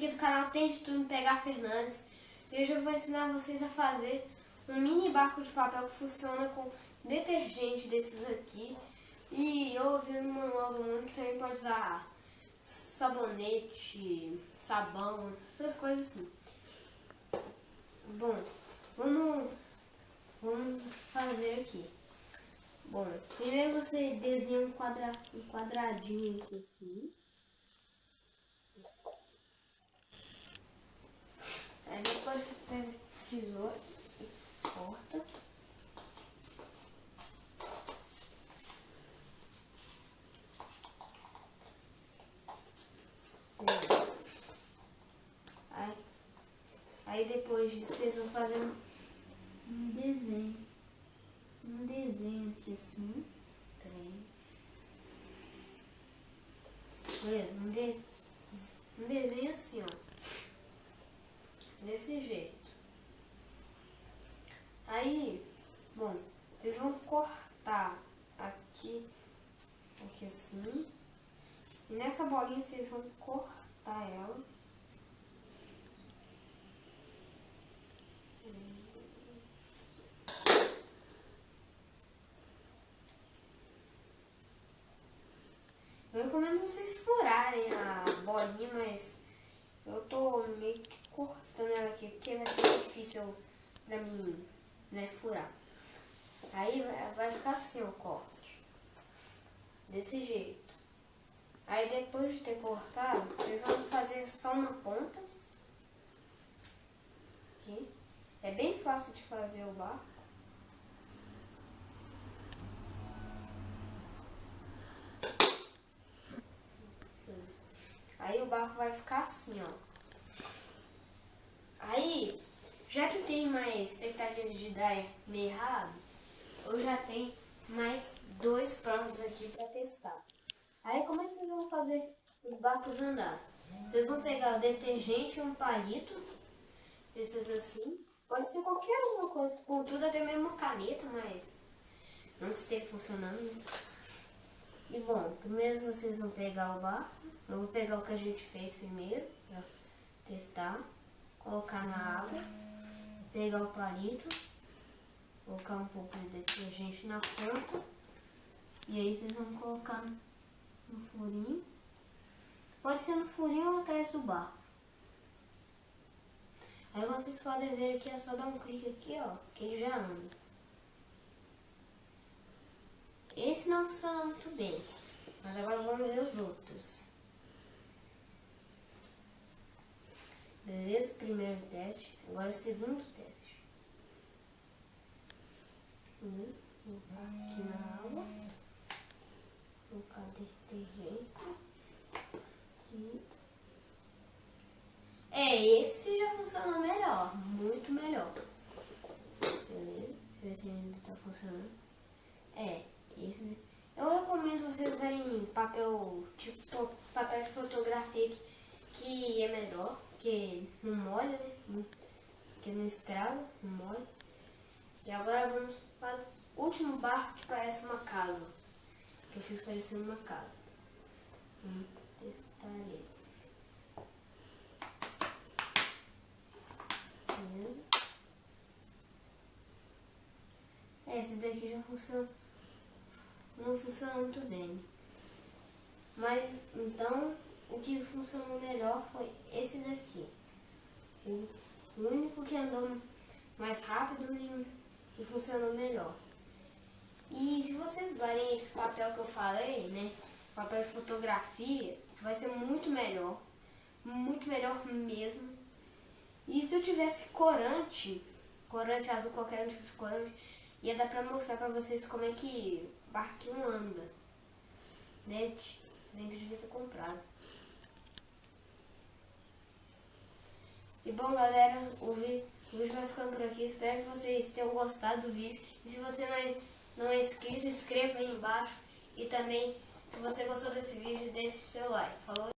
aqui do canal Tem de Tudo PH Fernandes. E hoje eu vou ensinar vocês a fazer um mini barco de papel que funciona com detergente desses aqui. E eu ouvi no manual do mundo que também pode usar sabonete, sabão, essas coisas assim. Bom, vamos fazer aqui. Bom, primeiro você desenha um quadradinho aqui assim. Aí depois você pega o tesouro e corta. Aí depois disso vocês vão fazer um desenho. Um desenho aqui assim. Beleza, um desenho assim, ó. Desse jeito. Aí, bom, vocês vão cortar aqui assim. E nessa bolinha vocês vão cortar ela. Eu recomendo vocês furarem a bolinha, mas eu tô meio que cortando ela aqui, porque vai ser difícil pra mim, né, furar. Aí vai ficar assim o corte. Desse jeito. Aí depois de ter cortado, vocês vão fazer só uma ponta. Aqui. É bem fácil de fazer o barco. Aí o barco vai ficar assim, ó. Aí, já que tem mais expectativa de dar meio errado, eu já tenho mais dois prontos aqui para testar. Aí, como é que vocês vão fazer os barcos andar? Vocês vão pegar o detergente e um palito, esses assim. Pode ser qualquer uma coisa, contudo até mesmo uma caneta, mas antes dele funcionando, né? E bom, primeiro vocês vão pegar o barco. Eu vou pegar o que a gente fez primeiro, pra testar. Colocar na água. Pegar o palito. Colocar um pouco de detergente na ponta. E aí vocês vão colocar no furinho. Pode ser no furinho ou atrás do barco. Aí vocês podem ver aqui, é só dar um clique aqui, ó, que ele já anda. Esse não funciona muito bem, mas agora vamos ver os outros. Beleza? Primeiro teste, agora o segundo teste. Colocar aqui na água. Colocar detergente. Esse já funcionou melhor, muito melhor. Beleza? Deixa eu ver se ainda está funcionando. Esse. Eu recomendo vocês usarem papel, tipo papel de fotografia que é melhor, que não molha, né? Que não estraga, não molha. E agora vamos para o último barco que parece uma casa. Que eu fiz parecendo uma casa. Vamos testar ele. Esse daqui já funciona. Não funciona muito bem. Mas então o que funcionou melhor foi esse daqui. O único que andou mais rápido e funcionou melhor. E se vocês usarem esse papel que eu falei, né? Papel de fotografia, vai ser muito melhor. Muito melhor mesmo. E se eu tivesse corante azul, qualquer tipo de corante, ia dar pra mostrar pra vocês como é que o barquinho anda. Né? Nem que eu devia ter comprado. E bom, galera, o vídeo vai ficando por aqui. Espero que vocês tenham gostado do vídeo. E se você não é inscrito, inscreva aí embaixo. E também, se você gostou desse vídeo, deixe seu like. Falou?